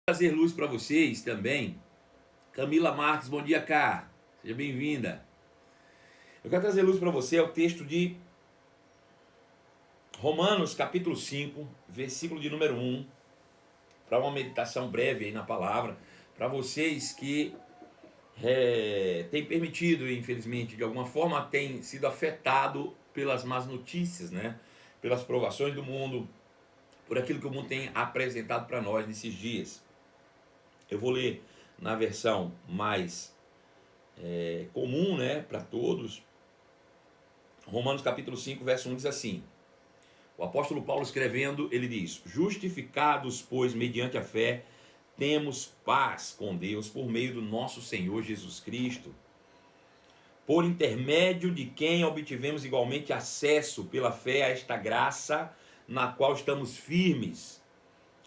Trazer luz para vocês também. Camila Marques, bom dia, cá. Seja bem-vinda. Eu quero trazer luz para você, é o texto de Romanos, capítulo 5, versículo de número 1, para uma meditação breve aí na palavra, para vocês que têm permitido, infelizmente, de alguma forma, têm sido afetado pelas más notícias, né? Pelas provações do mundo, por aquilo que o mundo tem apresentado para nós nesses dias. Eu vou ler na versão mais comum, né, para todos. Romanos capítulo 5, verso 1 diz assim: o apóstolo Paulo escrevendo, ele diz: justificados, pois, mediante a fé, temos paz com Deus por meio do nosso Senhor Jesus Cristo, por intermédio de quem obtivemos igualmente acesso pela fé a esta graça na qual estamos firmes.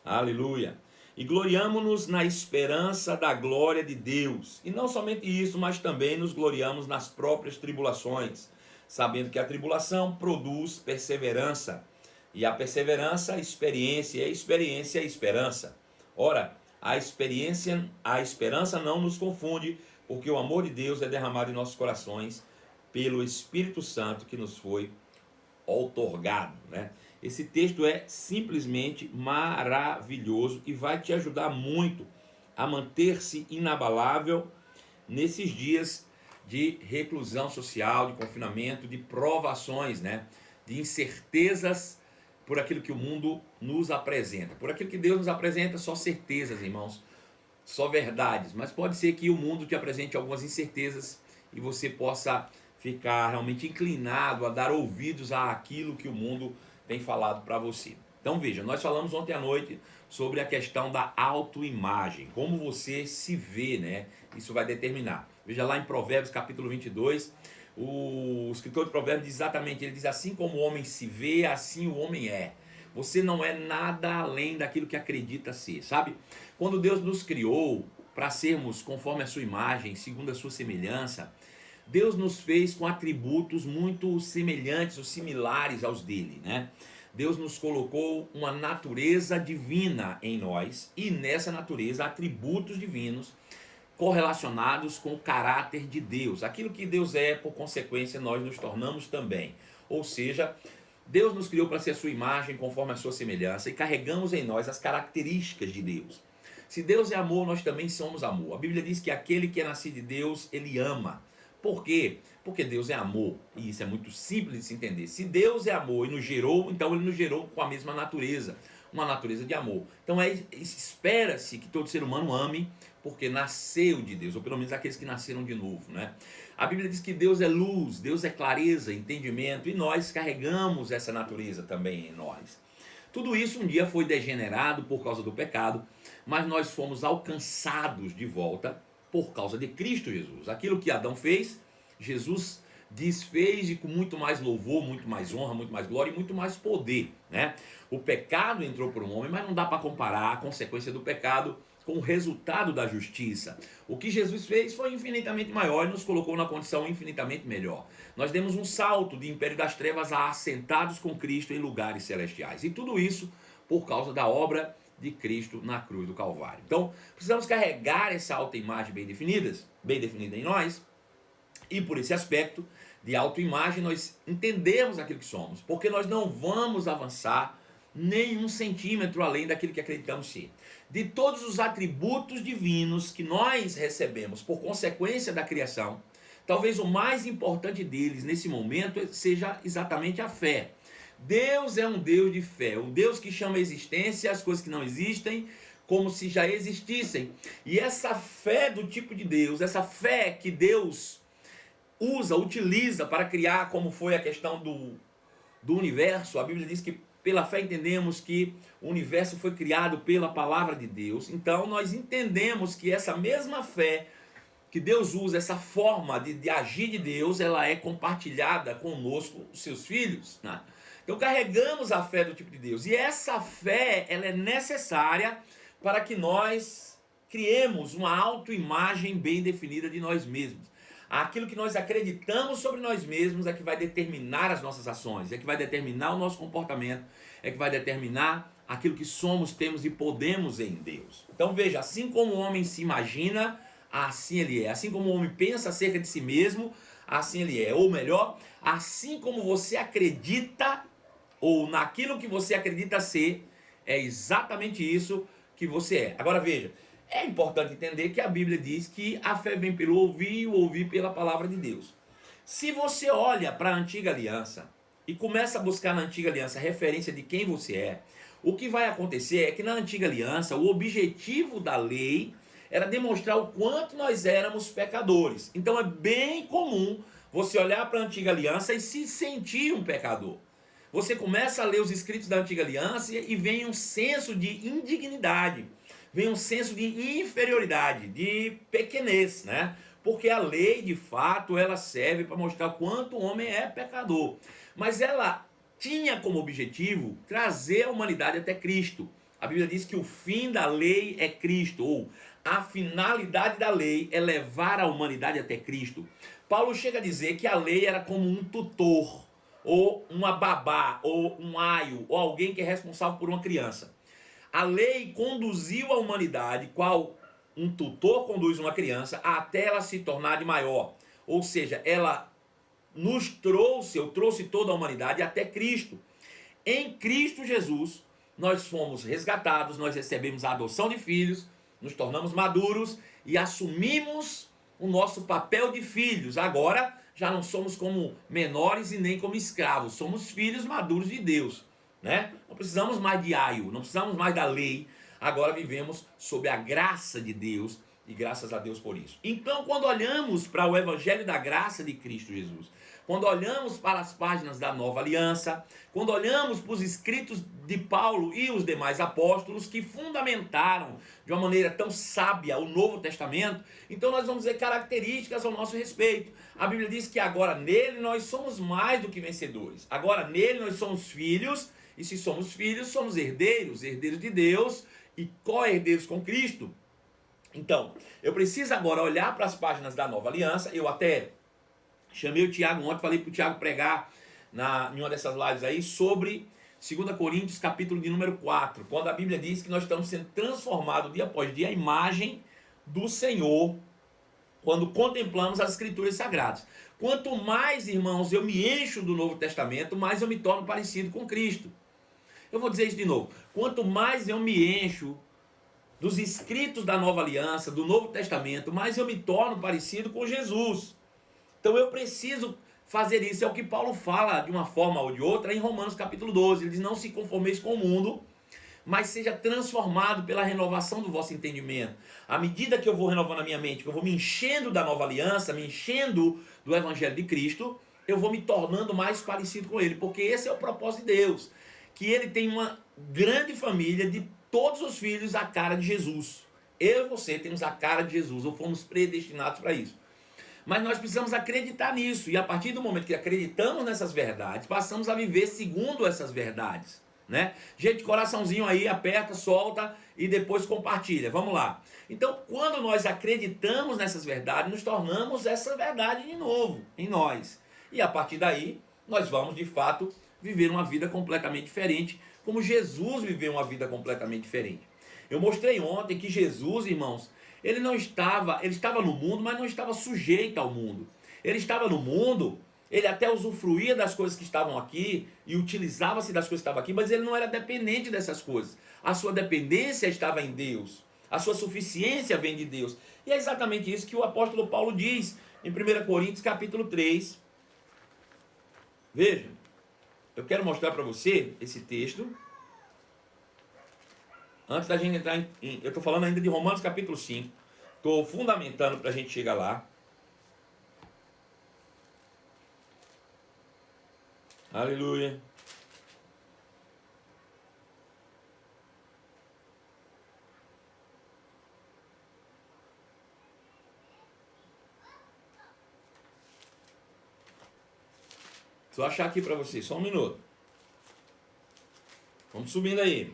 Aleluia! E gloriamo-nos na esperança da glória de Deus. E não somente isso, mas também nos gloriamos nas próprias tribulações, sabendo que a tribulação produz perseverança, e a perseverança, experiência, e a experiência, esperança. Ora, a esperança não nos confunde, porque o amor de Deus é derramado em nossos corações pelo Espírito Santo que nos foi outorgado, né? Esse texto é simplesmente maravilhoso e vai te ajudar muito a manter-se inabalável nesses dias de reclusão social, de confinamento, de provações, né? De incertezas por aquilo que o mundo nos apresenta. Por aquilo que Deus nos apresenta, só certezas, irmãos, só verdades. Mas pode ser que o mundo te apresente algumas incertezas e você possa ficar realmente inclinado a dar ouvidos àquilo que o mundo tem falado para você. Então veja, nós falamos ontem à noite sobre a questão da autoimagem, como você se vê, né? Isso vai determinar. Veja lá em Provérbios capítulo 22, o escritor de Provérbios diz exatamente, ele diz: assim como o homem se vê, assim o homem é. Você não é nada além daquilo que acredita ser, sabe? Quando Deus nos criou para sermos conforme a sua imagem, segundo a sua semelhança, Deus nos fez com atributos muito semelhantes ou similares aos dele, né? Deus nos colocou uma natureza divina em nós e nessa natureza atributos divinos correlacionados com o caráter de Deus. Aquilo que Deus é, por consequência, nós nos tornamos também. Ou seja, Deus nos criou para ser a sua imagem, conforme a sua semelhança, e carregamos em nós as características de Deus. Se Deus é amor, nós também somos amor. A Bíblia diz que aquele que é nascido de Deus, ele ama. Por quê? Porque Deus é amor, e isso é muito simples de se entender. Se Deus é amor e nos gerou, então ele nos gerou com a mesma natureza, uma natureza de amor. Então espera-se que todo ser humano ame, porque nasceu de Deus, ou pelo menos aqueles que nasceram de novo, né? A Bíblia diz que Deus é luz, Deus é clareza, entendimento, e nós carregamos essa natureza também em nós. Tudo isso um dia foi degenerado por causa do pecado, mas nós fomos alcançados de volta por causa de Cristo Jesus. Aquilo que Adão fez, Jesus desfez, e com muito mais louvor, muito mais honra, muito mais glória e muito mais poder, né? O pecado entrou por um homem, mas não dá para comparar a consequência do pecado com o resultado da justiça. O que Jesus fez foi infinitamente maior e nos colocou na condição infinitamente melhor. Nós demos um salto de império das trevas a assentados com Cristo em lugares celestiais. E tudo isso por causa da obra de Cristo na cruz do Calvário. Então, precisamos carregar essa autoimagem bem definida em nós, e por esse aspecto de autoimagem nós entendemos aquilo que somos, porque nós não vamos avançar nem um centímetro além daquilo que acreditamos ser. De todos os atributos divinos que nós recebemos por consequência da criação, talvez o mais importante deles nesse momento seja exatamente a fé. Deus é um Deus de fé, um Deus que chama a existência as coisas que não existem como se já existissem. E essa fé do tipo de Deus, essa fé que Deus utiliza para criar, como foi a questão do universo, a Bíblia diz que pela fé entendemos que o universo foi criado pela palavra de Deus. Então nós entendemos que essa mesma fé que Deus usa, essa forma de agir de Deus, ela é compartilhada conosco, os seus filhos, né? Então carregamos a fé do tipo de Deus, e essa fé ela é necessária para que nós criemos uma autoimagem bem definida de nós mesmos. Aquilo que nós acreditamos sobre nós mesmos é que vai determinar as nossas ações, é que vai determinar o nosso comportamento, é que vai determinar aquilo que somos, temos e podemos em Deus. Então veja, assim como o homem se imagina, assim ele é. Assim como o homem pensa acerca de si mesmo, assim ele é. Ou melhor, assim como você acredita, ou naquilo que você acredita ser, é exatamente isso que você é. Agora veja, é importante entender que a Bíblia diz que a fé vem pelo ouvir e o ouvir pela palavra de Deus. Se você olha para a antiga aliança e começa a buscar na antiga aliança a referência de quem você é, o que vai acontecer é que na antiga aliança o objetivo da lei era demonstrar o quanto nós éramos pecadores. Então é bem comum você olhar para a antiga aliança e se sentir um pecador. Você começa a ler os escritos da antiga aliança e vem um senso de indignidade, vem um senso de inferioridade, de pequenez, né? Porque a lei, de fato, ela serve para mostrar quanto o homem é pecador. Mas ela tinha como objetivo trazer a humanidade até Cristo. A Bíblia diz que o fim da lei é Cristo, ou a finalidade da lei é levar a humanidade até Cristo. Paulo chega a dizer que a lei era como um tutor, ou uma babá, ou um aio, ou alguém que é responsável por uma criança. A lei conduziu a humanidade, qual um tutor conduz uma criança, até ela se tornar de maior. Ou seja, ela nos trouxe, eu trouxe toda a humanidade até Cristo. Em Cristo Jesus, nós fomos resgatados, nós recebemos a adoção de filhos, nos tornamos maduros e assumimos o nosso papel de filhos. Agora já não somos como menores e nem como escravos, somos filhos maduros de Deus, né? Não precisamos mais de aio, não precisamos mais da lei, agora vivemos sob a graça de Deus e graças a Deus por isso. Então, quando olhamos para o evangelho da graça de Cristo Jesus, quando olhamos para as páginas da Nova Aliança, quando olhamos para os escritos de Paulo e os demais apóstolos que fundamentaram de uma maneira tão sábia o Novo Testamento, então nós vamos ver características ao nosso respeito. A Bíblia diz que agora nele nós somos mais do que vencedores. Agora nele nós somos filhos, e se somos filhos, somos herdeiros, herdeiros de Deus e co-herdeiros com Cristo. Então, eu preciso agora olhar para as páginas da Nova Aliança. Eu até chamei o Tiago ontem, falei para o Tiago pregar em uma dessas lives aí sobre 2 Coríntios capítulo de número 4, quando a Bíblia diz que nós estamos sendo transformados dia após dia à imagem do Senhor, quando contemplamos as Escrituras Sagradas. Quanto mais, irmãos, eu me encho do Novo Testamento, mais eu me torno parecido com Cristo. Eu vou dizer isso de novo. Quanto mais eu me encho dos escritos da Nova Aliança, do Novo Testamento, mais eu me torno parecido com Jesus. Então eu preciso fazer isso. É o que Paulo fala de uma forma ou de outra em Romanos capítulo 12. Ele diz: não se conformeis com o mundo, mas seja transformado pela renovação do vosso entendimento. À medida que eu vou renovando a minha mente, que eu vou me enchendo da Nova Aliança, me enchendo do Evangelho de Cristo, eu vou me tornando mais parecido com Ele. Porque esse é o propósito de Deus. Que Ele tem uma grande família de todos os filhos à cara de Jesus. Eu e você temos a cara de Jesus, ou fomos predestinados para isso. Mas nós precisamos acreditar nisso, e a partir do momento que acreditamos nessas verdades, passamos a viver segundo essas verdades, né? Gente, coraçãozinho aí, aperta, solta e depois compartilha, vamos lá. Então, quando nós acreditamos nessas verdades, nos tornamos essa verdade de novo em nós, e a partir daí, nós vamos de fato viver uma vida completamente diferente, como Jesus viveu uma vida completamente diferente. Eu mostrei ontem que Jesus, irmãos, ele estava no mundo, mas não estava sujeito ao mundo. Ele estava no mundo, ele até usufruía das coisas que estavam aqui e utilizava-se das coisas que estavam aqui, mas ele não era dependente dessas coisas. A sua dependência estava em Deus. A sua suficiência vem de Deus. E é exatamente isso que o apóstolo Paulo diz em 1 Coríntios capítulo 3. Veja, eu quero mostrar para você esse texto. Antes da gente entrar eu estou falando ainda de Romanos capítulo 5. Estou fundamentando para a gente chegar lá. Aleluia. Só achar aqui para você, só um minuto. Vamos subindo aí.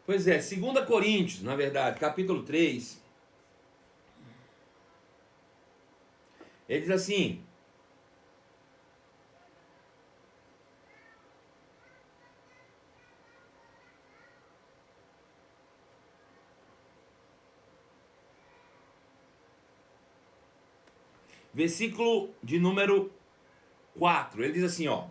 Pois é, 2 Coríntios, na verdade, capítulo 3, ele diz assim: versículo de número 4, ele diz assim, ó: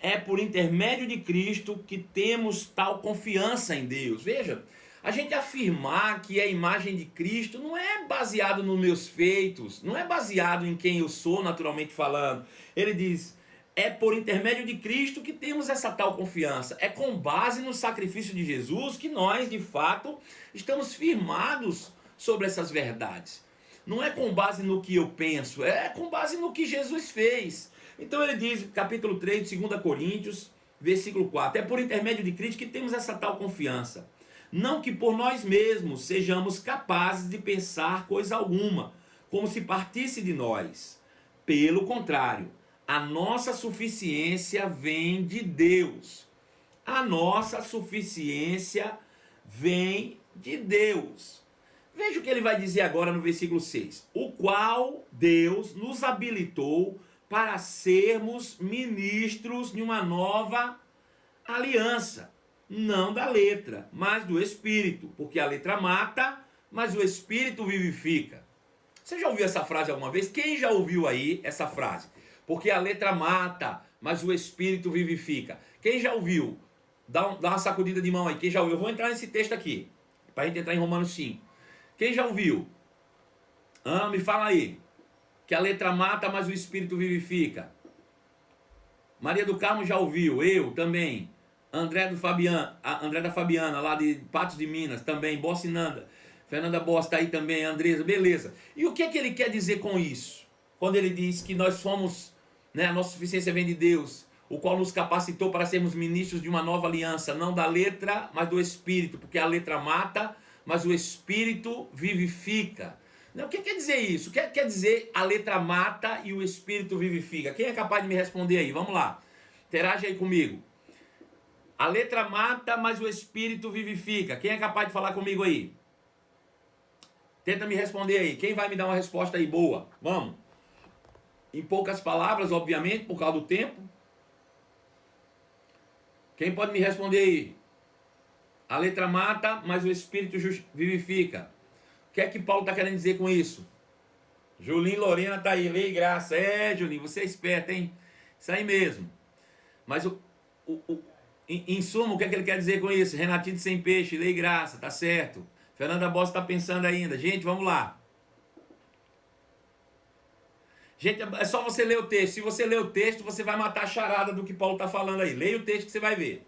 é por intermédio de Cristo que temos tal confiança em Deus. Veja, a gente afirmar que é a imagem de Cristo não é baseado nos meus feitos, não é baseado em quem eu sou, naturalmente falando. Ele diz: é por intermédio de Cristo que temos essa tal confiança. É com base no sacrifício de Jesus que nós, de fato, estamos firmados sobre essas verdades. Não é com base no que eu penso, é com base no que Jesus fez. Então ele diz, capítulo 3 de 2 Coríntios, versículo 4, é por intermédio de Cristo que temos essa tal confiança. Não que por nós mesmos sejamos capazes de pensar coisa alguma, como se partisse de nós. Pelo contrário, a nossa suficiência vem de Deus. A nossa suficiência vem de Deus. Veja o que ele vai dizer agora no versículo 6. O qual Deus nos habilitou para sermos ministros de uma nova aliança, não da letra, mas do Espírito, porque a letra mata, mas o Espírito vivifica. Você já ouviu essa frase alguma vez? Quem já ouviu aí essa frase? Porque a letra mata, mas o Espírito vivifica. Quem já ouviu? Dá uma sacudida de mão aí. Quem já ouviu? Eu vou entrar nesse texto aqui, para a gente entrar em Romanos 5. Quem já ouviu? Me fala aí. Que a letra mata, mas o Espírito vivifica. Maria do Carmo já ouviu, eu também. André da Fabiana, lá de Patos de Minas, também. Bossinanda, Fernanda Bosta aí também, Andresa, beleza. E o que é que ele quer dizer com isso? Quando ele diz que nós somos, né, a nossa suficiência vem de Deus, o qual nos capacitou para sermos ministros de uma nova aliança, não da letra, mas do Espírito, porque a letra mata, mas o Espírito vivifica. Não, o que quer dizer isso? O que quer dizer a letra mata e o Espírito vivifica? Quem é capaz de me responder aí? Vamos lá. Interage aí comigo. A letra mata, mas o Espírito vivifica. Quem é capaz de falar comigo aí? Tenta me responder aí. Quem vai me dar uma resposta aí boa? Vamos. Em poucas palavras, obviamente, por causa do tempo. Quem pode me responder aí? A letra mata, mas o Espírito vivifica. O que é que Paulo está querendo dizer com isso? Julinho Lorena está aí, lei e graça. É, Julinho, você é esperto, hein? Isso aí mesmo. Mas em suma, o que é que ele quer dizer com isso? Renatinho de Sem Peixe, lei e graça, tá certo. Fernanda Bossa está pensando ainda. Gente, vamos lá. Gente, é só você ler o texto. Se você ler o texto, você vai matar a charada do que Paulo está falando aí. Leia o texto que você vai ver.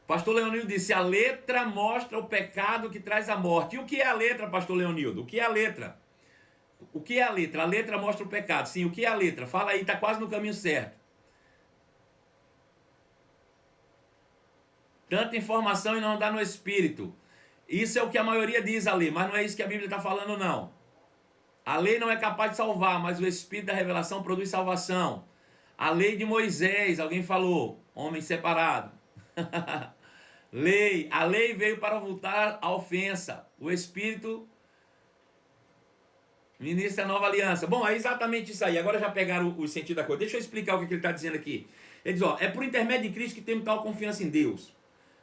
Pastor Leonildo disse, a letra mostra o pecado que traz a morte. E o que é a letra, pastor Leonildo? O que é a letra? O que é a letra? A letra mostra o pecado. Sim, o que é a letra? Fala aí, está quase no caminho certo. Tanta informação e não dá no Espírito. Isso é o que a maioria diz, a lei, mas não é isso que a Bíblia está falando, não. A lei não é capaz de salvar, mas o Espírito da revelação produz salvação. A lei de Moisés, alguém falou, homem separado. A lei veio para voltar à ofensa. O Espírito ministra a nova aliança. Bom, é exatamente isso aí. Agora já pegaram o sentido da coisa. Deixa eu explicar o que ele está dizendo aqui. Ele diz, ó, é por intermédio de Cristo que temos tal confiança em Deus.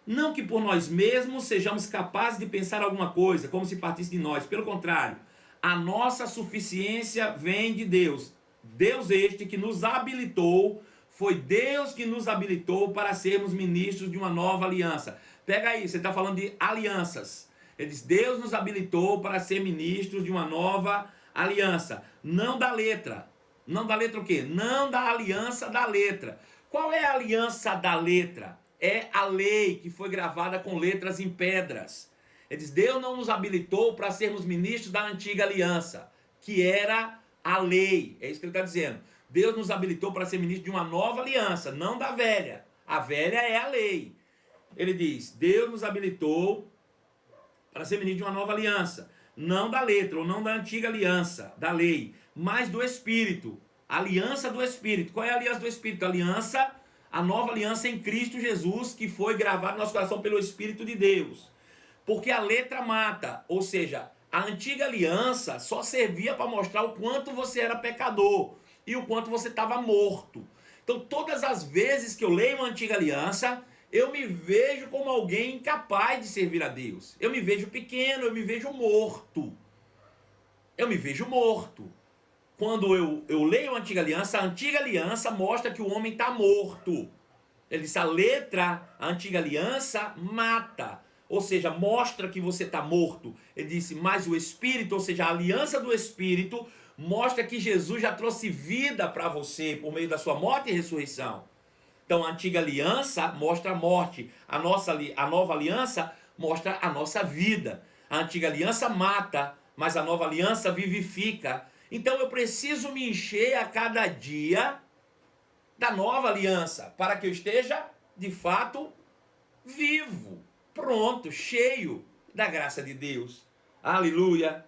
Não que por nós mesmos sejamos capazes de pensar alguma coisa, como se partisse de nós. Pelo contrário, a nossa suficiência vem de Deus. Deus este que nos habilitou. Foi Deus que nos habilitou para sermos ministros de uma nova aliança. Pega aí, você está falando de alianças. Ele diz, Deus nos habilitou para ser ministros de uma nova aliança. Não da letra. Não da letra o quê? Não da aliança da letra. Qual é a aliança da letra? É a lei que foi gravada com letras em pedras. Ele diz, Deus não nos habilitou para sermos ministros da antiga aliança, que era a lei. É isso que ele está dizendo. Deus nos habilitou para ser ministro de uma nova aliança, não da velha. A velha é a lei. Ele diz, Deus nos habilitou para ser ministro de uma nova aliança, não da letra, ou não da antiga aliança, da lei, mas do Espírito. Aliança do Espírito. Qual é a aliança do Espírito? a nova aliança em Cristo Jesus, que foi gravada no nosso coração pelo Espírito de Deus. Porque a letra mata, ou seja, a antiga aliança só servia para mostrar o quanto você era pecador e o quanto você estava morto. Então, todas as vezes que eu leio a antiga aliança, eu me vejo como alguém incapaz de servir a Deus. Eu me vejo pequeno, eu me vejo morto. Eu me vejo morto. Quando eu leio a antiga aliança mostra que o homem está morto. Ele diz, a antiga aliança mata. Ou seja, mostra que você está morto. Ele disse, mas o Espírito, ou seja, a aliança do Espírito, mostra que Jesus já trouxe vida para você por meio da sua morte e ressurreição. Então, a antiga aliança mostra a morte. A nova aliança mostra a nossa vida. A antiga aliança mata, mas a nova aliança vivifica. Então, eu preciso me encher a cada dia da nova aliança, para que eu esteja, de fato, vivo, pronto, cheio da graça de Deus. Aleluia!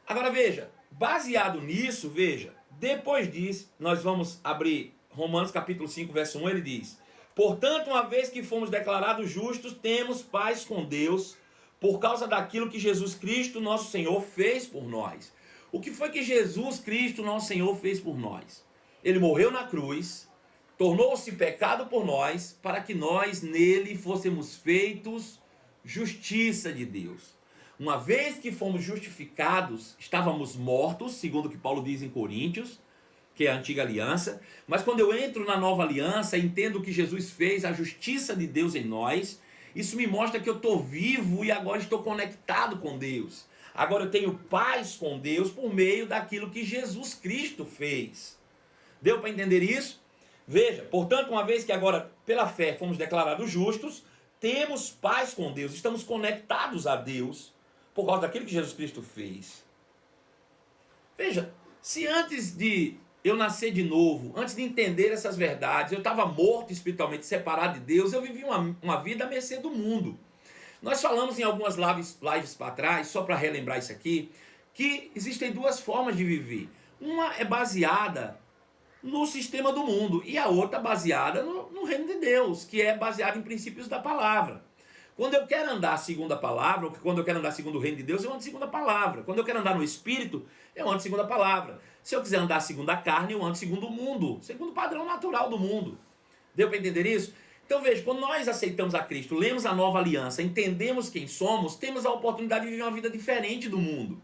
Agora veja, baseado nisso, veja, depois disso, nós vamos abrir Romanos capítulo 5, verso 1, ele diz, portanto, uma vez que fomos declarados justos, temos paz com Deus, por causa daquilo que Jesus Cristo, nosso Senhor, fez por nós. O que foi que Jesus Cristo, nosso Senhor, fez por nós? Ele morreu na cruz, tornou-se pecado por nós, para que nós nele fôssemos feitos justiça de Deus. Uma vez que fomos justificados, estávamos mortos, segundo o que Paulo diz em Coríntios, que é a antiga aliança, mas quando eu entro na nova aliança, entendo que Jesus fez a justiça de Deus em nós, isso me mostra que eu estou vivo e agora estou conectado com Deus. Agora eu tenho paz com Deus por meio daquilo que Jesus Cristo fez. Deu para entender isso? Veja, portanto, uma vez que agora pela fé fomos declarados justos, temos paz com Deus, estamos conectados a Deus por causa daquilo que Jesus Cristo fez. Veja, se antes de eu nascer de novo, antes de entender essas verdades, eu estava morto espiritualmente, separado de Deus, eu vivi uma vida à mercê do mundo. Nós falamos em algumas lives para trás, só para relembrar isso aqui, que existem duas formas de viver. Uma é baseada no sistema do mundo e a outra baseada no reino de Deus, que é baseada em princípios da palavra. Quando eu quero andar segundo a palavra, ou quando eu quero andar segundo o reino de Deus, eu ando segundo a palavra. Quando eu quero andar no Espírito, eu ando segundo a palavra. Se eu quiser andar segundo a carne, eu ando segundo o mundo, segundo o padrão natural do mundo. Deu para entender isso? Então veja, quando nós aceitamos a Cristo, lemos a nova aliança, entendemos quem somos, temos a oportunidade de viver uma vida diferente do mundo.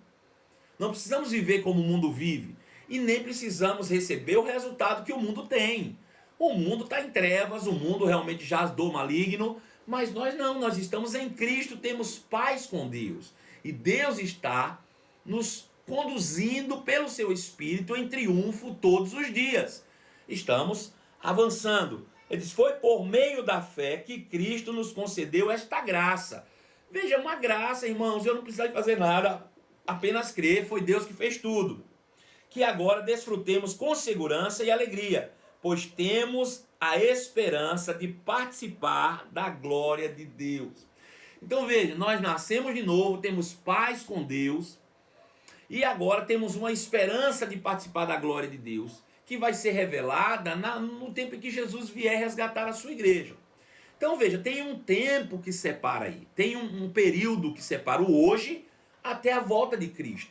Não precisamos viver como o mundo vive. E nem precisamos receber o resultado que o mundo tem. O mundo está em trevas, o mundo realmente jaz do maligno, mas nós não, nós estamos em Cristo, temos paz com Deus. E Deus está nos conduzindo pelo seu Espírito em triunfo todos os dias. Estamos avançando. Ele diz, foi por meio da fé que Cristo nos concedeu esta graça. Veja, uma graça, irmãos, eu não precisava fazer nada, apenas crer, foi Deus que fez tudo. Que agora desfrutemos com segurança e alegria, pois temos a esperança de participar da glória de Deus. Então veja, nós nascemos de novo, temos paz com Deus, e agora temos uma esperança de participar da glória de Deus, que vai ser revelada no tempo em que Jesus vier resgatar a sua igreja. Então veja, tem um tempo que separa aí, tem um período que separa o hoje até a volta de Cristo.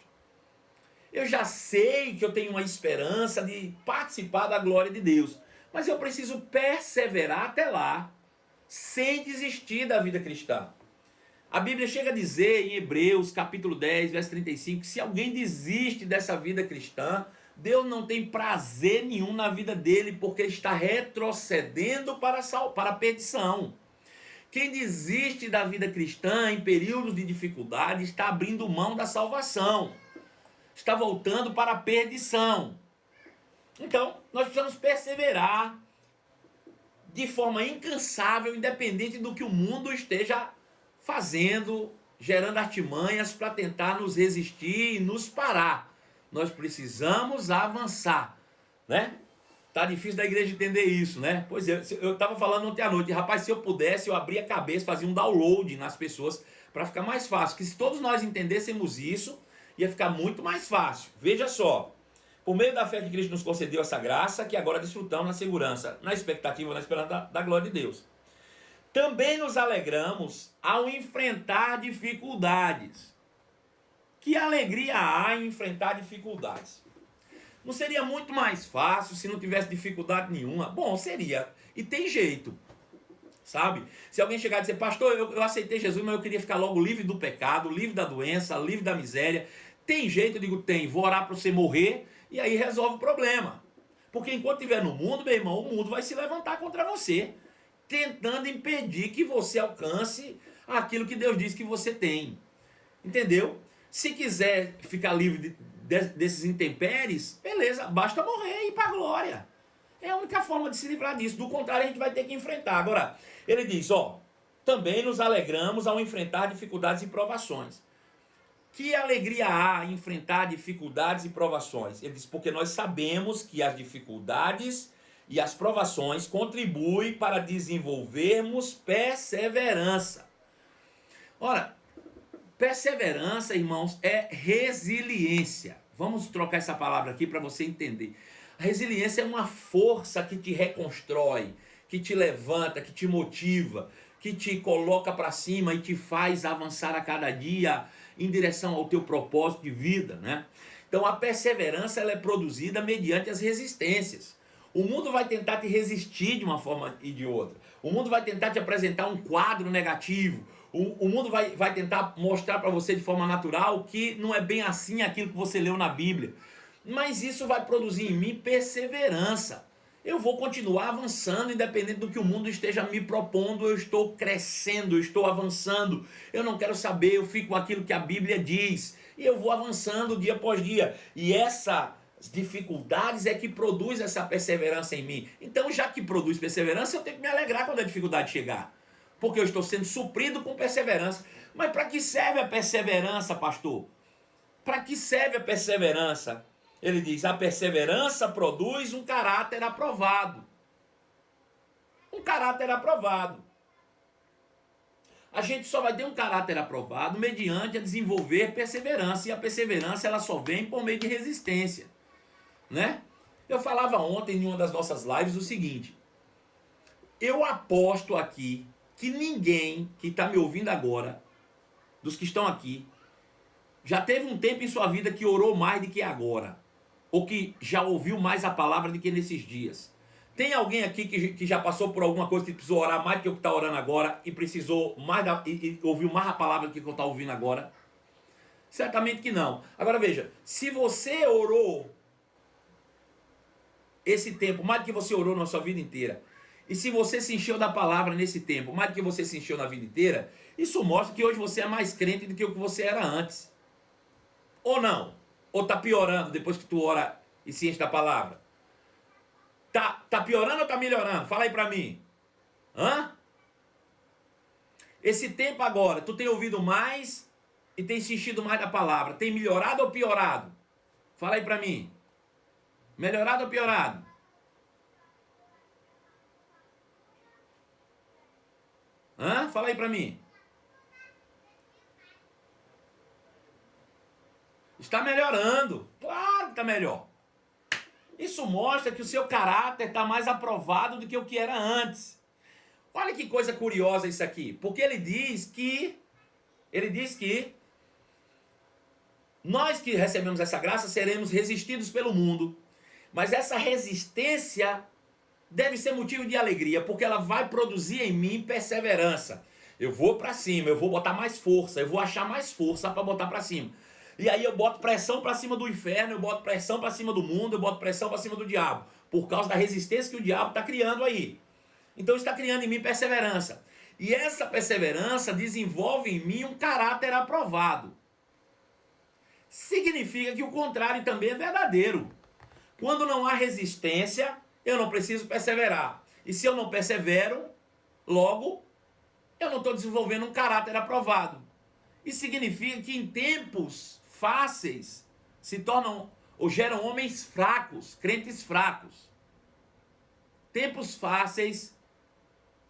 Eu já sei que eu tenho uma esperança de participar da glória de Deus, mas eu preciso perseverar até lá, sem desistir da vida cristã. A Bíblia chega a dizer em Hebreus capítulo 10, verso 35, que se alguém desiste dessa vida cristã, Deus não tem prazer nenhum na vida dele, porque ele está retrocedendo para a perdição. Quem desiste da vida cristã em períodos de dificuldade está abrindo mão da salvação, está voltando para a perdição. Então, nós precisamos perseverar de forma incansável, independente do que o mundo esteja fazendo, gerando artimanhas para tentar nos resistir e nos parar. Nós precisamos avançar, né? Tá difícil da igreja entender isso, né? Pois é, eu estava falando ontem à noite, rapaz, se eu pudesse, eu abria a cabeça, fazia um download nas pessoas para ficar mais fácil, que se todos nós entendêssemos isso, ia ficar muito mais fácil. Veja só, Por meio da fé que Cristo nos concedeu essa graça, que agora desfrutamos na segurança, na expectativa, na esperança da glória de Deus. Também nos alegramos ao enfrentar dificuldades. Que alegria há em enfrentar dificuldades? Não seria muito mais fácil se não tivesse dificuldade nenhuma? Bom, seria. E tem jeito. Sabe? Se alguém chegar e dizer, pastor, eu aceitei Jesus, mas eu queria ficar logo livre do pecado, livre da doença, livre da miséria. Tem jeito? Eu digo, tem. Vou orar para você morrer e aí resolve o problema. Porque enquanto estiver no mundo, meu irmão, o mundo vai se levantar contra você, tentando impedir que você alcance aquilo que Deus diz que você tem. Entendeu? Se quiser ficar livre desses intempéries, beleza, basta morrer e ir para a glória. É a única forma de se livrar disso. Do contrário, a gente vai ter que enfrentar. Agora, ele diz, também nos alegramos ao enfrentar dificuldades e provações. Que alegria há em enfrentar dificuldades e provações? Ele diz, porque nós sabemos que as dificuldades e as provações contribuem para desenvolvermos perseverança. Ora, perseverança, irmãos, é resiliência. Vamos trocar essa palavra aqui para você entender. A resiliência é uma força que te reconstrói, que te levanta, que te motiva, que te coloca para cima e te faz avançar a cada dia em direção ao teu propósito de vida, né? Então a perseverança ela é produzida mediante as resistências. O mundo vai tentar te resistir de uma forma e de outra. O mundo vai tentar te apresentar um quadro negativo. O mundo vai tentar mostrar para você de forma natural que não é bem assim aquilo que você leu na Bíblia. Mas isso vai produzir em mim perseverança. Eu vou continuar avançando, independente do que o mundo esteja me propondo. Eu estou crescendo, eu estou avançando. Eu não quero saber, eu fico com aquilo que a Bíblia diz. E eu vou avançando dia após dia. E essas dificuldades é que produz essa perseverança em mim. Então, já que produz perseverança, eu tenho que me alegrar quando a dificuldade chegar. Porque eu estou sendo suprido com perseverança. Mas para que serve a perseverança, pastor? Para que serve a perseverança? Ele diz, a perseverança produz um caráter aprovado. Um caráter aprovado. A gente só vai ter um caráter aprovado mediante a desenvolver perseverança. E a perseverança ela só vem por meio de resistência. Né? Eu falava ontem em uma das nossas lives o seguinte. Eu aposto aqui que ninguém que está me ouvindo agora, dos que estão aqui, já teve um tempo em sua vida que orou mais do que agora. Ou que já ouviu mais a palavra do que nesses dias. Tem alguém aqui que já passou por alguma coisa que precisou orar mais do que eu que está orando agora e precisou mais e ouviu mais a palavra do que eu está ouvindo agora? Certamente que não. Agora veja, se você orou esse tempo mais do que você orou na sua vida inteira, e se você se encheu da palavra nesse tempo mais do que você se encheu na vida inteira, isso mostra que hoje você é mais crente do que o que você era antes. Ou não? Ou está piorando depois que tu ora e se enche da palavra? Tá piorando ou tá melhorando? Fala aí para mim. Hã? Esse tempo agora, tu tem ouvido mais e tem se enchido mais da palavra. Tem melhorado ou piorado? Fala aí para mim. Melhorado ou piorado? Hã? Fala aí para mim. Está melhorando. Claro que está melhor. Isso mostra que o seu caráter está mais aprovado do que o que era antes. Olha que coisa curiosa isso aqui. Porque ele diz que nós que recebemos essa graça seremos resistidos pelo mundo. Mas essa resistência deve ser motivo de alegria, porque ela vai produzir em mim perseverança. Eu vou para cima, eu vou botar mais força, eu vou achar mais força para botar para cima. E aí eu boto pressão para cima do inferno, eu boto pressão para cima do mundo, eu boto pressão para cima do diabo, por causa da resistência que o diabo está criando aí. Então está criando em mim perseverança. E essa perseverança desenvolve em mim um caráter aprovado. Significa que o contrário também é verdadeiro. Quando não há resistência, eu não preciso perseverar. E se eu não persevero, logo, eu não estou desenvolvendo um caráter aprovado. Isso significa que em tempos fáceis se tornam ou geram homens fracos, crentes fracos. Tempos fáceis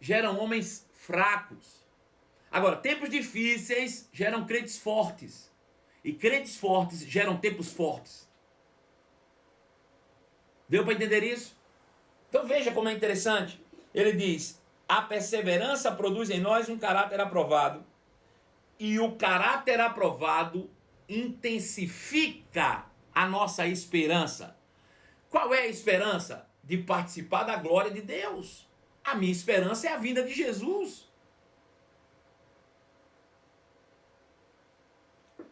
geram homens fracos. Agora, tempos difíceis geram crentes fortes. E crentes fortes geram tempos fortes. Deu para entender isso? Então veja como é interessante. Ele diz: a perseverança produz em nós um caráter aprovado, e o caráter aprovado intensifica a nossa esperança. Qual é a esperança? De participar da glória de Deus. A minha esperança é a vinda de Jesus.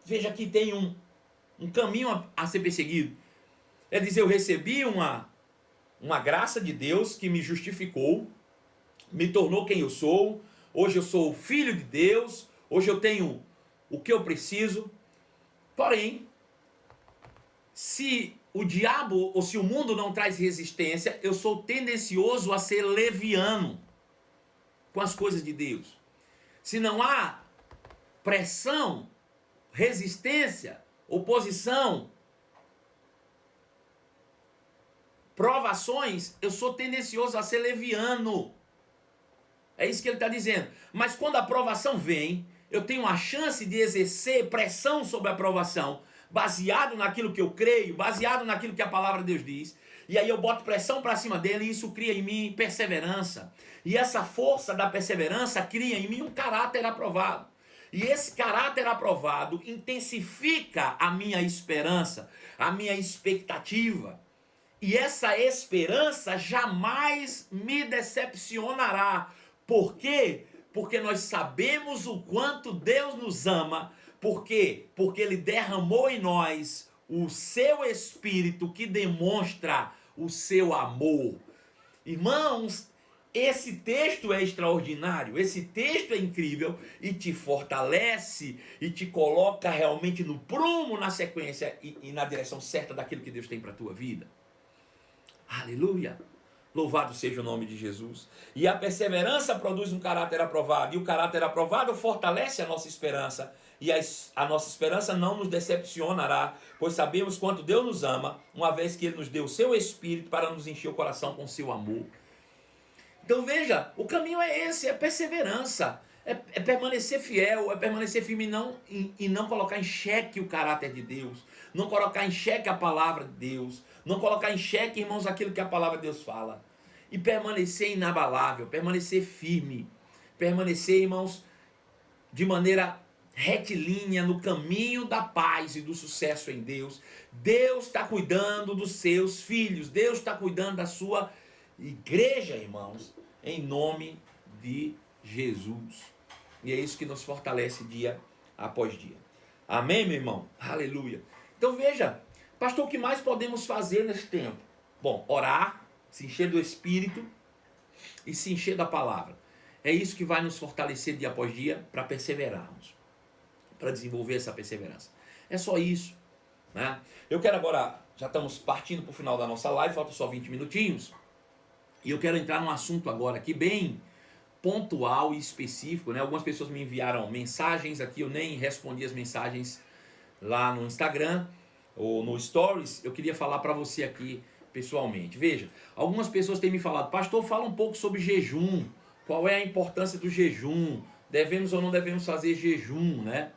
Veja que tem um caminho a ser perseguido. É dizer, eu recebi uma graça de Deus que me justificou, me tornou quem eu sou. Hoje eu sou filho de Deus. Hoje eu tenho o que eu preciso. Porém, se o diabo ou se o mundo não traz resistência, eu sou tendencioso a ser leviano com as coisas de Deus. Se não há pressão, resistência, oposição, provações, eu sou tendencioso a ser leviano. É isso que ele está dizendo. Mas quando a provação vem, eu tenho a chance de exercer pressão sobre a provação, baseado naquilo que eu creio, baseado naquilo que a palavra de Deus diz. E aí eu boto pressão para cima dele e isso cria em mim perseverança. E essa força da perseverança cria em mim um caráter aprovado. E esse caráter aprovado intensifica a minha esperança, a minha expectativa. E essa esperança jamais me decepcionará. Por quê? Porque nós sabemos o quanto Deus nos ama. Por quê? Porque Ele derramou em nós o seu Espírito que demonstra o seu amor. Irmãos, esse texto é extraordinário, esse texto é incrível e te fortalece e te coloca realmente no prumo, na sequência e na direção certa daquilo que Deus tem para a tua vida. Aleluia! Louvado seja o nome de Jesus. E a perseverança produz um caráter aprovado. E o caráter aprovado fortalece a nossa esperança. E a nossa esperança não nos decepcionará, pois sabemos quanto Deus nos ama, uma vez que Ele nos deu o seu Espírito para nos encher o coração com o seu amor. Então veja, o caminho é esse, é perseverança. É permanecer fiel, é permanecer firme e não colocar em xeque o caráter de Deus. Não colocar em xeque a palavra de Deus. Não colocar em xeque, irmãos, aquilo que a palavra de Deus fala. E permanecer inabalável, permanecer firme. Permanecer, irmãos, de maneira retilínea no caminho da paz e do sucesso em Deus. Deus está cuidando dos seus filhos. Deus está cuidando da sua igreja, irmãos. Em nome de Jesus. E é isso que nos fortalece dia após dia. Amém, meu irmão? Aleluia. Então veja, pastor, o que mais podemos fazer nesse tempo? Bom, orar, se encher do Espírito e se encher da palavra. É isso que vai nos fortalecer dia após dia para perseverarmos, para desenvolver essa perseverança. É só isso, né? Eu quero agora, já estamos partindo para o final da nossa live, faltam só 20 minutinhos, e eu quero entrar num assunto agora aqui bem pontual e específico, né? Algumas pessoas me enviaram mensagens aqui, eu nem respondi as mensagens lá no Instagram ou no Stories. Eu queria falar para você aqui pessoalmente. Veja, algumas pessoas têm me falado, pastor, fala um pouco sobre jejum, qual é a importância do jejum, devemos ou não devemos fazer jejum, né?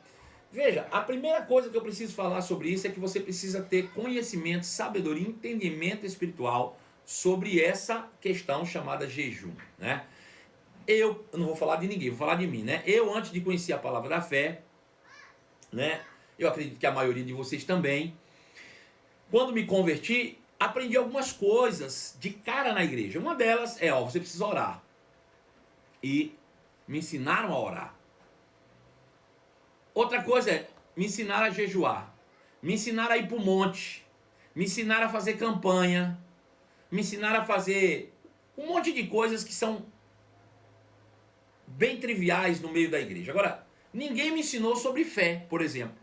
Veja, a primeira coisa que eu preciso falar sobre isso é que você precisa ter conhecimento, sabedoria, entendimento espiritual sobre essa questão chamada jejum, né? Eu não vou falar de ninguém, vou falar de mim, né? Eu, antes de conhecer a palavra da fé, né? Eu acredito que a maioria de vocês também, quando me converti, aprendi algumas coisas de cara na igreja. Uma delas é, você precisa orar. E me ensinaram a orar. Outra coisa é, me ensinaram a jejuar. Me ensinaram a ir para o monte. Me ensinaram a fazer campanha. Me ensinaram a fazer um monte de coisas que são bem triviais no meio da igreja. Agora, ninguém me ensinou sobre fé, por exemplo,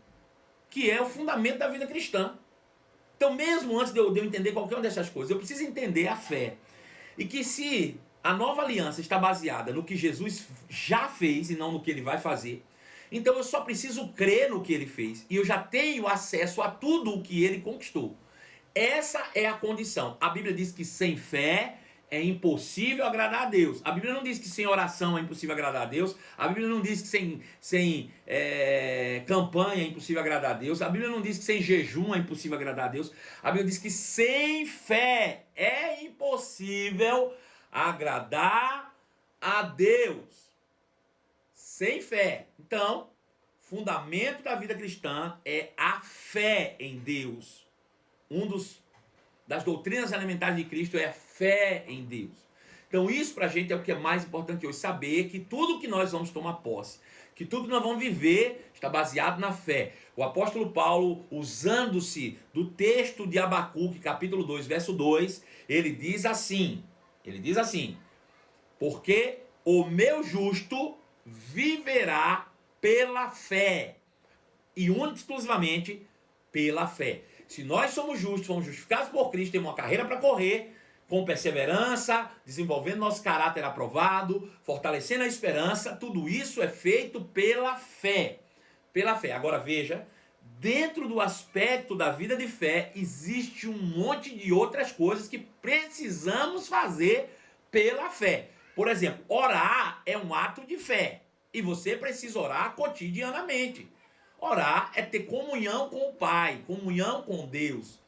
que é o fundamento da vida cristã. Então, mesmo antes de eu entender qualquer uma dessas coisas, eu preciso entender a fé. E que se a nova aliança está baseada no que Jesus já fez e não no que ele vai fazer, então eu só preciso crer no que ele fez. E eu já tenho acesso a tudo o que ele conquistou. Essa é a condição. A Bíblia diz que sem fé é impossível agradar a Deus. A Bíblia não diz que sem oração é impossível agradar a Deus. A Bíblia não diz que sem campanha é impossível agradar a Deus. A Bíblia não diz que sem jejum é impossível agradar a Deus. A Bíblia diz que sem fé é impossível agradar a Deus. Sem fé. Então, fundamento da vida cristã é a fé em Deus. Das doutrinas elementares de Cristo é a fé em Deus. Então isso pra gente é o que é mais importante hoje, saber que tudo que nós vamos tomar posse, que tudo que nós vamos viver está baseado na fé. O apóstolo Paulo, usando-se do texto de Abacuque, capítulo 2, verso 2, ele diz assim, porque o meu justo viverá pela fé, e única e exclusivamente pela fé. Se nós somos justos, fomos justificados por Cristo, temos uma carreira para correr, com perseverança, desenvolvendo nosso caráter aprovado, fortalecendo a esperança, tudo isso é feito pela fé. Pela fé. Agora veja, dentro do aspecto da vida de fé, existe um monte de outras coisas que precisamos fazer pela fé. Por exemplo, orar é um ato de fé, e você precisa orar cotidianamente. Orar é ter comunhão com o Pai, comunhão com Deus,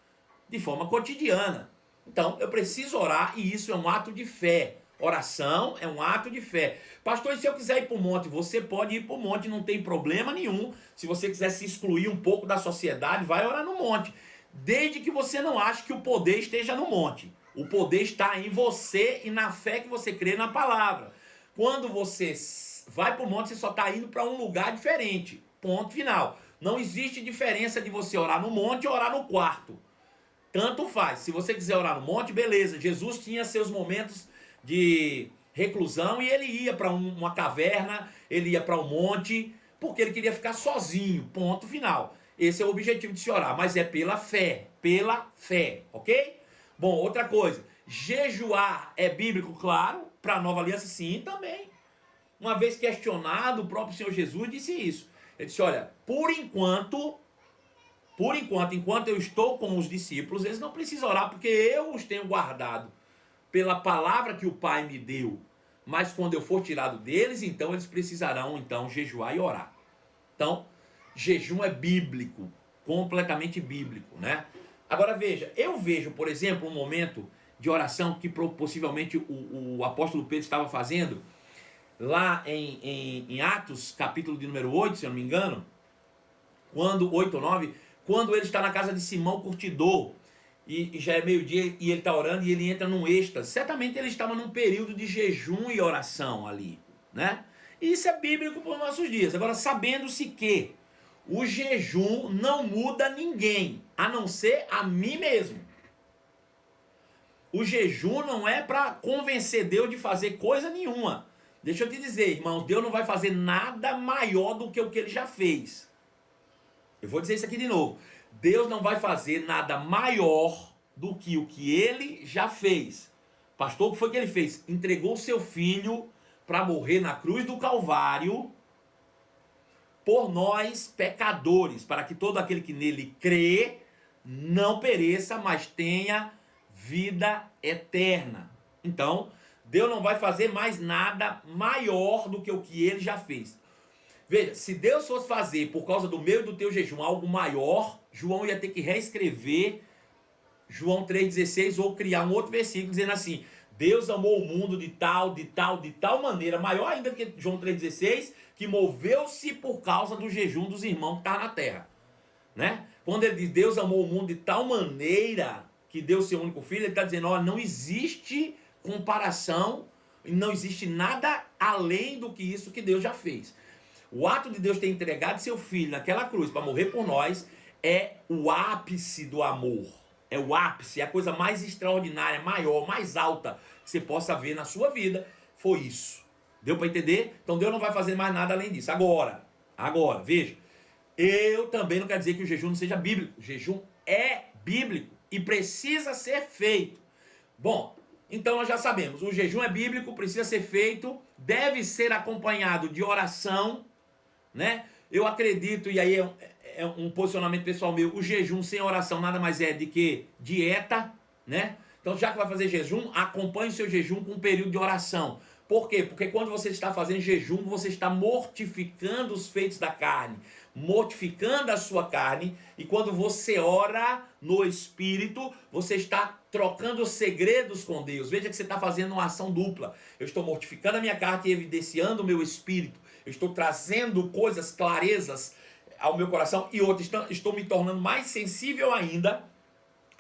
de forma cotidiana. Então, eu preciso orar e isso é um ato de fé. Oração é um ato de fé. Pastor, e se eu quiser ir para o monte? Você pode ir para o monte, não tem problema nenhum. Se você quiser se excluir um pouco da sociedade, vai orar no monte. Desde que você não ache que o poder esteja no monte. O poder está em você e na fé que você crê na palavra. Quando você vai para o monte, você só está indo para um lugar diferente. Ponto final. Não existe diferença de você orar no monte ou orar no quarto. Tanto faz. Se você quiser orar no monte, beleza. Jesus tinha seus momentos de reclusão e ele ia para uma caverna, ele ia para um monte, porque ele queria ficar sozinho. Ponto final. Esse é o objetivo de se orar, mas é pela fé, ok? Bom, outra coisa. Jejuar é bíblico, claro. Para a nova aliança, sim, também. Uma vez questionado, o próprio Senhor Jesus disse isso. Ele disse, olha, por enquanto, enquanto eu estou com os discípulos, eles não precisam orar, porque eu os tenho guardado pela palavra que o Pai me deu. Mas quando eu for tirado deles, então eles precisarão jejuar e orar. Então, jejum é bíblico, completamente bíblico, né? Agora veja, eu vejo, por exemplo, um momento de oração que possivelmente o apóstolo Pedro estava fazendo, lá em Atos, capítulo de número 8, se eu não me engano, 8 ou 9, quando ele está na casa de Simão Curtidor, e já é meio-dia, e ele está orando, e ele entra num êxtase. Certamente ele estava num período de jejum e oração ali, né? E isso é bíblico para os nossos dias. Agora, sabendo-se que o jejum não muda ninguém, a não ser a mim mesmo. O jejum não é para convencer Deus de fazer coisa nenhuma. Deixa eu te dizer, irmãos, Deus não vai fazer nada maior do que o que ele já fez. Eu vou dizer isso aqui de novo. Deus não vai fazer nada maior do que o que ele já fez. Pastor, o que foi que ele fez? Entregou o seu filho para morrer na cruz do Calvário por nós pecadores, para que todo aquele que nele crê não pereça, mas tenha vida eterna. Então, Deus não vai fazer mais nada maior do que o que ele já fez. Veja, se Deus fosse fazer por causa do meu e do teu jejum algo maior, João ia ter que reescrever João 3,16 ou criar um outro versículo dizendo assim, Deus amou o mundo de tal maneira, maior ainda que João 3,16, que moveu-se por causa do jejum dos irmãos que estavam na terra. Né? Quando ele diz Deus amou o mundo de tal maneira que deu seu único filho, ele está dizendo, ó, não existe comparação, não existe nada além do que isso que Deus já fez. O ato de Deus ter entregado seu filho naquela cruz para morrer por nós é o ápice do amor. É o ápice, é a coisa mais extraordinária, maior, mais alta que você possa ver na sua vida. Foi isso. Deu para entender? Então Deus não vai fazer mais nada além disso. Agora, veja. Eu também não quero dizer que o jejum não seja bíblico. O jejum é bíblico e precisa ser feito. Bom, então nós já sabemos. O jejum é bíblico, precisa ser feito, deve ser acompanhado de oração, né? Eu acredito, e aí é um posicionamento pessoal meu, o jejum sem oração nada mais é do que dieta, né? Então, já que vai fazer jejum, acompanhe o seu jejum com um período de oração. Por quê? Porque quando você está fazendo jejum, você está mortificando os feitos da carne, mortificando a sua carne, e quando você ora no Espírito, você está trocando segredos com Deus. Veja que você está fazendo uma ação dupla. Eu estou mortificando a minha carne e evidenciando o meu Espírito. Eu estou trazendo coisas, clarezas ao meu coração, e outro, estou me tornando mais sensível ainda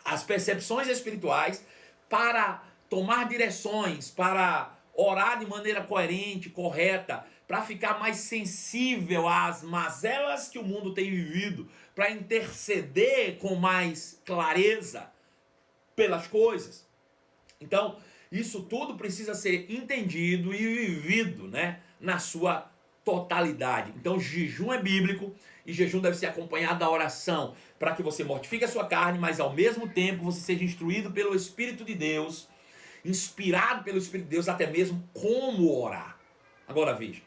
às percepções espirituais para tomar direções, para orar de maneira coerente, correta, para ficar mais sensível às mazelas que o mundo tem vivido, para interceder com mais clareza pelas coisas. Então, isso tudo precisa ser entendido e vivido, né, na sua totalidade. Então, jejum é bíblico e jejum deve ser acompanhado da oração, para que você mortifique a sua carne, mas ao mesmo tempo você seja instruído pelo Espírito de Deus, inspirado pelo Espírito de Deus, até mesmo como orar. Agora veja,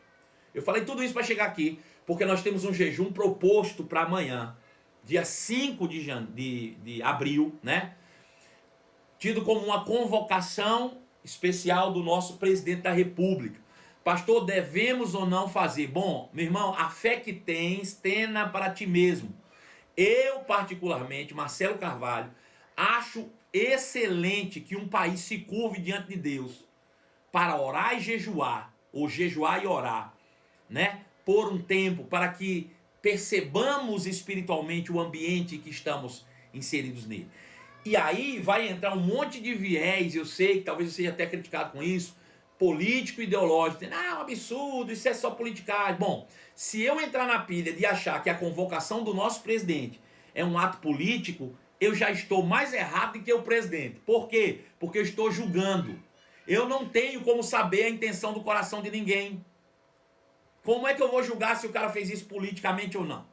eu falei tudo isso para chegar aqui, porque nós temos um jejum proposto para amanhã, dia 5 de abril, né? Tido como uma convocação especial do nosso presidente da República. Pastor, devemos ou não fazer? Bom, meu irmão, a fé que tens, tenha para ti mesmo. Eu, particularmente, Marcelo Carvalho, acho excelente que um país se curve diante de Deus para orar e jejuar, ou jejuar e orar, né? Por um tempo, para que percebamos espiritualmente o ambiente que estamos inseridos nele. E aí vai entrar um monte de viés, eu sei que talvez eu seja até criticado com isso, político, ideológico, dizendo, um absurdo, isso é só politicagem. Bom, se eu entrar na pilha de achar que a convocação do nosso presidente é um ato político, eu já estou mais errado do que o presidente. Por quê? Porque eu estou julgando. Eu não tenho como saber a intenção do coração de ninguém. Como é que eu vou julgar se o cara fez isso politicamente ou não?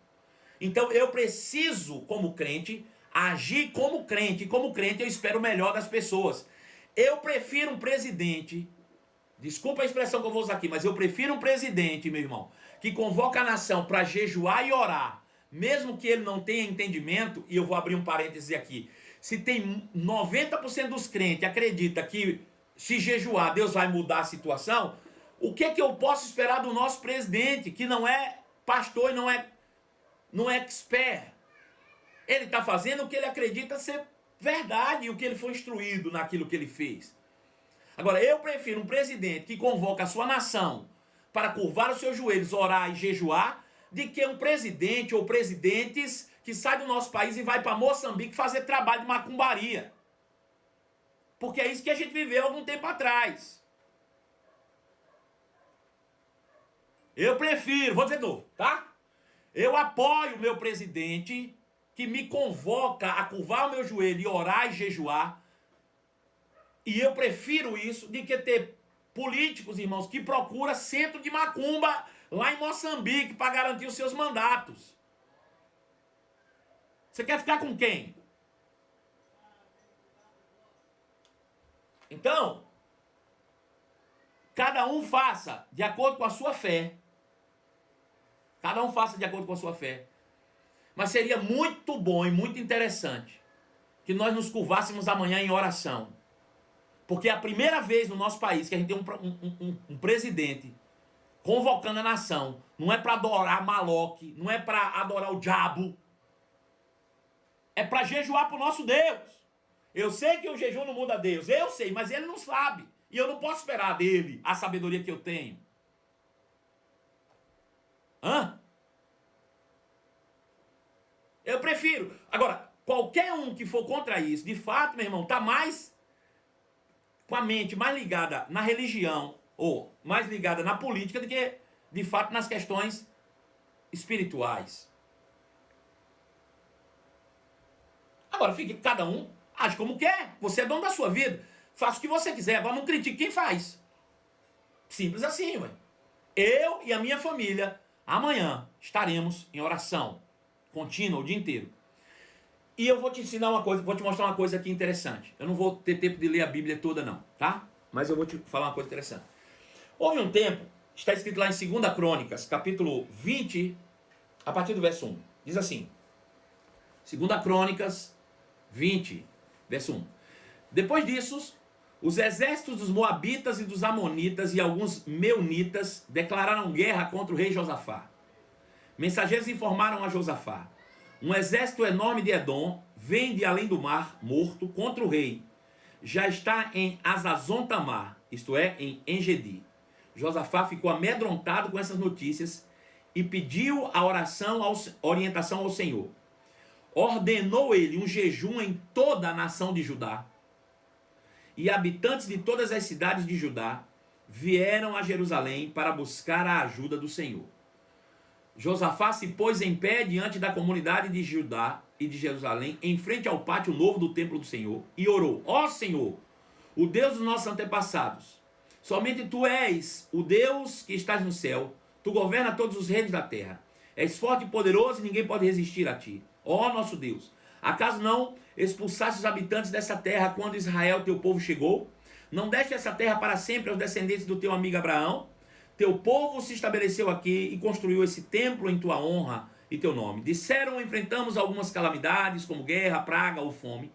Então eu preciso, como crente, agir como crente. E como crente eu espero o melhor das pessoas. Eu prefiro um presidente, desculpa a expressão que eu vou usar aqui, mas eu prefiro um presidente, meu irmão, que convoca a nação para jejuar e orar, mesmo que ele não tenha entendimento, e eu vou abrir um parêntese aqui. Se tem 90% dos crentes acredita que se jejuar Deus vai mudar a situação, o que eu posso esperar do nosso presidente, que não é pastor e não é expert? Ele está fazendo o que ele acredita ser verdade, o que ele foi instruído naquilo que ele fez. Agora, eu prefiro um presidente que convoca a sua nação para curvar os seus joelhos, orar e jejuar, de que um presidente ou presidentes que sai do nosso país e vai para Moçambique fazer trabalho de macumbaria. Porque é isso que a gente viveu algum tempo atrás. Eu prefiro, vou dizer de novo, tá? Eu apoio o meu presidente que me convoca a curvar o meu joelho e orar e jejuar. E eu prefiro isso de que ter políticos, irmãos, que procuram centro de macumba lá em Moçambique para garantir os seus mandatos. Você quer ficar com quem? Então, cada um faça de acordo com a sua fé. Cada um faça de acordo com a sua fé. Mas seria muito bom e muito interessante que nós nos curvássemos amanhã em oração. Porque é a primeira vez no nosso país que a gente tem um presidente convocando a nação. Não é para adorar Maloque, não é para adorar o diabo. É para jejuar para o nosso Deus. Eu sei que o jejum não muda Deus, eu sei, mas ele não sabe. E eu não posso esperar dele a sabedoria que eu tenho. Eu prefiro. Agora, qualquer um que for contra isso, de fato, meu irmão, está mais com a mente mais ligada na religião ou mais ligada na política do que, de fato, nas questões espirituais. Agora, fique cada um, age como quer. Você é dono da sua vida. Faça o que você quiser. Agora não critique quem faz. Simples assim, ué. Eu e a minha família, amanhã, estaremos em oração contínua o dia inteiro. E eu vou te ensinar uma coisa, vou te mostrar uma coisa aqui interessante. Eu não vou ter tempo de ler a Bíblia toda não, tá? Mas eu vou te falar uma coisa interessante. Houve um tempo, está escrito lá em 2 Crônicas, capítulo 20, a partir do verso 1. Diz assim, 2 Crônicas 20, verso 1. Depois disso, os exércitos dos Moabitas e dos Amonitas e alguns Meunitas declararam guerra contra o rei Josafá. Mensageiros informaram a Josafá: um exército enorme de Edom vem de além do mar morto contra o rei. Já está em Azazon-Tamar, isto é, em Engedi. Josafá ficou amedrontado com essas notícias e pediu a orientação ao Senhor. Ordenou ele um jejum em toda a nação de Judá. E habitantes de todas as cidades de Judá vieram a Jerusalém para buscar a ajuda do Senhor. Josafá se pôs em pé diante da comunidade de Judá e de Jerusalém, em frente ao pátio novo do templo do Senhor, e orou: ó Senhor, o Deus dos nossos antepassados, somente Tu és o Deus que estás no céu, Tu governas todos os reinos da terra. És forte e poderoso e ninguém pode resistir a Ti. Ó nosso Deus, acaso não expulsaste os habitantes dessa terra quando Israel, Teu povo, chegou? Não deste essa terra para sempre aos descendentes do Teu amigo Abraão? Teu povo se estabeleceu aqui e construiu esse templo em Tua honra e Teu nome. Disseram: enfrentamos algumas calamidades, como guerra, praga ou fome.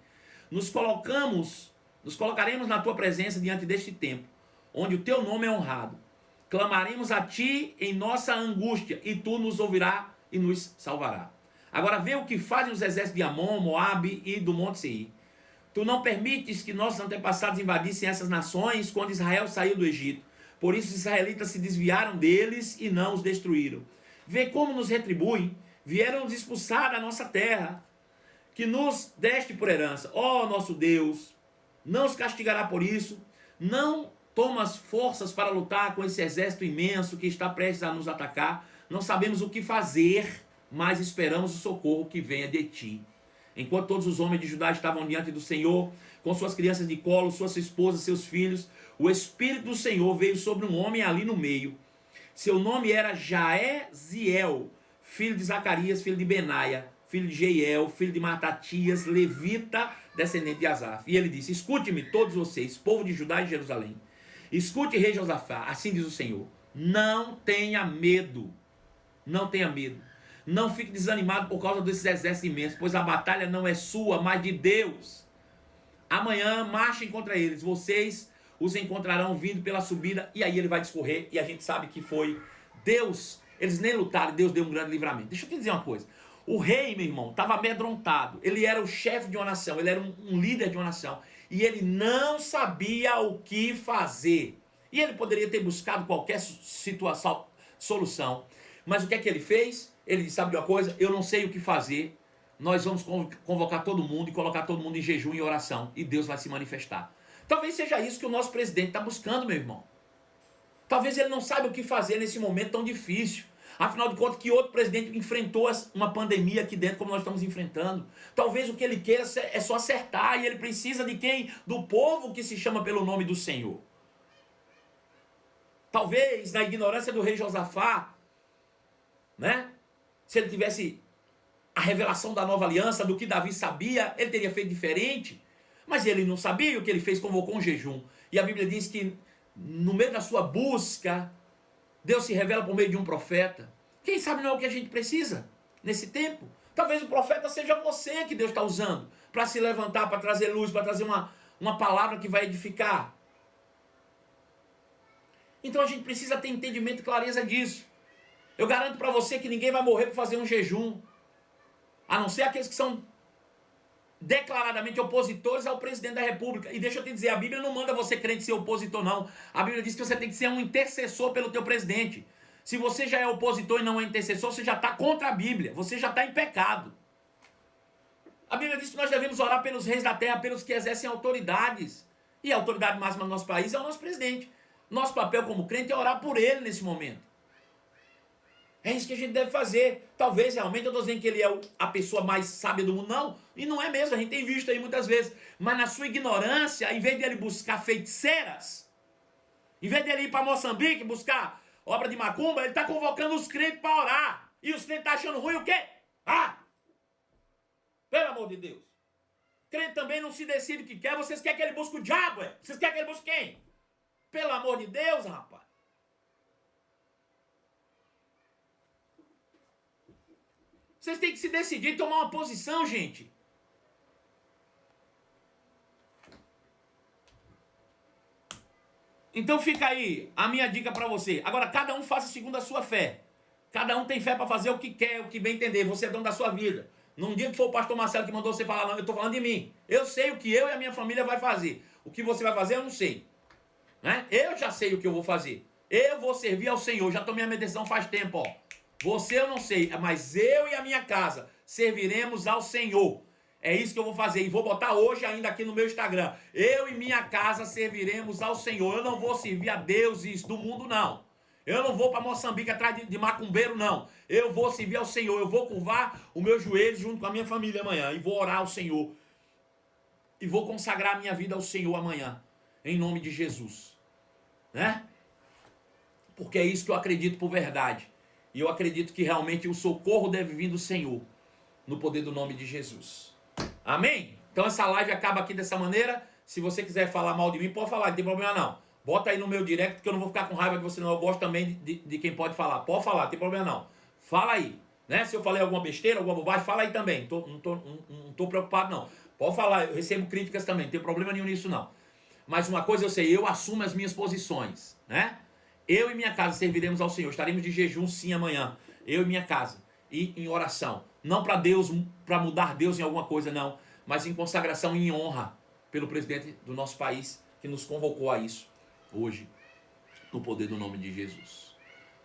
Nos colocaremos na Tua presença diante deste templo, onde o Teu nome é honrado. Clamaremos a Ti em nossa angústia, e Tu nos ouvirás e nos salvará. Agora vê o que fazem os exércitos de Amon, Moabe e do Monte Seir. Tu não permites que nossos antepassados invadissem essas nações quando Israel saiu do Egito. Por isso os israelitas se desviaram deles e não os destruíram. Vê como nos retribuem. Vieram nos expulsar da nossa terra, que nos deste por herança. Ó nosso Deus, não os castigará por isso. Não tomas forças para lutar com esse exército imenso que está prestes a nos atacar. Não sabemos o que fazer, mas esperamos o socorro que venha de Ti. Enquanto todos os homens de Judá estavam diante do Senhor, com suas crianças de colo, suas esposas, seus filhos, o Espírito do Senhor veio sobre um homem ali no meio. Seu nome era Jaeziel, filho de Zacarias, filho de Benaia, filho de Jeiel, filho de Matatias, levita, descendente de Asaf. E ele disse: escute-me todos vocês, povo de Judá e Jerusalém. Escute, rei Josafá, assim diz o Senhor: não tenha medo, não tenha medo. Não fique desanimado por causa desses exércitos imensos, pois a batalha não é sua, mas de Deus. Amanhã marchem contra eles, vocês os encontrarão vindo pela subida, e aí ele vai discorrer, e a gente sabe que foi Deus. Eles nem lutaram, Deus deu um grande livramento. Deixa eu te dizer uma coisa: o rei, meu irmão, estava amedrontado. Ele era o chefe de uma nação, ele era um líder de uma nação, e ele não sabia o que fazer. E ele poderia ter buscado qualquer solução, mas o que é que ele fez? Ele disse: sabe de uma coisa? Eu não sei o que fazer. Nós vamos convocar todo mundo e colocar todo mundo em jejum e oração, e Deus vai se manifestar. Talvez seja isso que o nosso presidente está buscando, meu irmão. Talvez ele não saiba o que fazer nesse momento tão difícil. Afinal de contas, que outro presidente enfrentou uma pandemia aqui dentro como nós estamos enfrentando? Talvez o que ele queira é só acertar, e ele precisa de quem? Do povo que se chama pelo nome do Senhor. Talvez, na ignorância do rei Josafá, né? Se ele tivesse a revelação da nova aliança, do que Davi sabia, ele teria feito diferente. Mas ele não sabia, o que ele fez, convocou um jejum. E a Bíblia diz que no meio da sua busca, Deus se revela por meio de um profeta. Quem sabe não é o que a gente precisa nesse tempo? Talvez o profeta seja você que Deus está usando para se levantar, para trazer luz, para trazer uma palavra que vai edificar. Então a gente precisa ter entendimento e clareza disso. Eu garanto para você que ninguém vai morrer por fazer um jejum, a não ser aqueles que são declaradamente opositores ao presidente da república. E deixa eu te dizer, a Bíblia não manda você crente ser opositor, não. A Bíblia diz que você tem que ser um intercessor pelo teu presidente. Se você já é opositor e não é intercessor, você já está contra a Bíblia, você já está em pecado. A Bíblia diz que nós devemos orar pelos reis da terra, pelos que exercem autoridades. E a autoridade máxima do nosso país é o nosso presidente. Nosso papel como crente é orar por ele nesse momento. É isso que a gente deve fazer. Talvez realmente eu estou dizendo que ele é a pessoa mais sábia do mundo. Não, e não é mesmo, a gente tem visto aí muitas vezes. Mas na sua ignorância, em vez de ele buscar feiticeiras, em vez de ele ir para Moçambique buscar obra de macumba, ele está convocando os crentes para orar. E os crentes estão achando ruim o quê? Pelo amor de Deus. Crente também não se decide o que quer. Vocês querem que ele busque o diabo? Vocês querem que ele busque quem? Pelo amor de Deus, rapaz. Vocês têm que se decidir e tomar uma posição, gente. Então fica aí a minha dica para você. Agora, cada um faça segundo a sua fé. Cada um tem fé para fazer o que quer, o que bem entender. Você é dono da sua vida. Não diga que foi o pastor Marcelo que mandou você falar, não. Eu estou falando de mim. Eu sei o que eu e a minha família vai fazer. O que você vai fazer, eu não sei. Né? Eu já sei o que eu vou fazer. Eu vou servir ao Senhor. Já tomei a minha decisão faz tempo, ó. Você eu não sei, mas eu e a minha casa serviremos ao Senhor. É isso que eu vou fazer. E vou botar hoje ainda aqui no meu Instagram. Eu e minha casa serviremos ao Senhor. Eu não vou servir a deuses do mundo, não. Eu não vou para Moçambique atrás de macumbeiro, não. Eu vou servir ao Senhor. Eu vou curvar o meu joelho junto com a minha família amanhã. E vou orar ao Senhor. E vou consagrar a minha vida ao Senhor amanhã. Em nome de Jesus. Né? Porque é isso que eu acredito por verdade. E eu acredito que realmente o socorro deve vir do Senhor. No poder do nome de Jesus. Amém? Então essa live acaba aqui dessa maneira. Se você quiser falar mal de mim, pode falar, não tem problema não. Bota aí no meu direct que eu não vou ficar com raiva de você não. Eu gosto também de quem pode falar. Pode falar, não tem problema não. Fala aí. Né? Se eu falei alguma besteira, alguma bobagem, fala aí também. Não tô preocupado não. Pode falar, eu recebo críticas também, não tem problema nenhum nisso não. Mas uma coisa eu sei, eu assumo as minhas posições. Né? Eu e minha casa serviremos ao Senhor. Estaremos de jejum sim amanhã. Eu e minha casa. E em oração. Não para Deus, para mudar Deus em alguma coisa, não. Mas em consagração e em honra pelo presidente do nosso país, que nos convocou a isso hoje, no poder do nome de Jesus.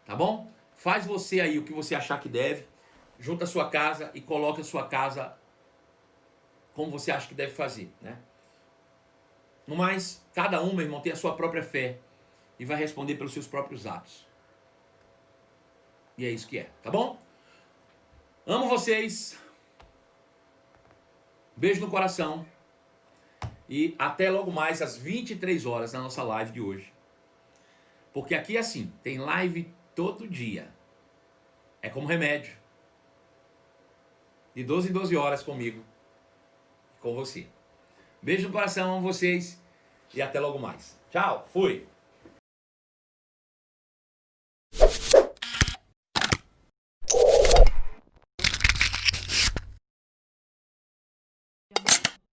Tá bom? Faz você aí o que você achar que deve, junta a sua casa e coloque a sua casa como você acha que deve fazer, né? No mais, cada um, meu irmão, tem a sua própria fé e vai responder pelos seus próprios atos. E é isso que é, tá bom? Amo vocês. Beijo no coração. E até logo mais às 23 horas na nossa live de hoje. Porque aqui é assim, tem live todo dia. É como remédio. De 12 em 12 horas comigo. Com você. Beijo no coração, amo vocês. E até logo mais. Tchau, fui.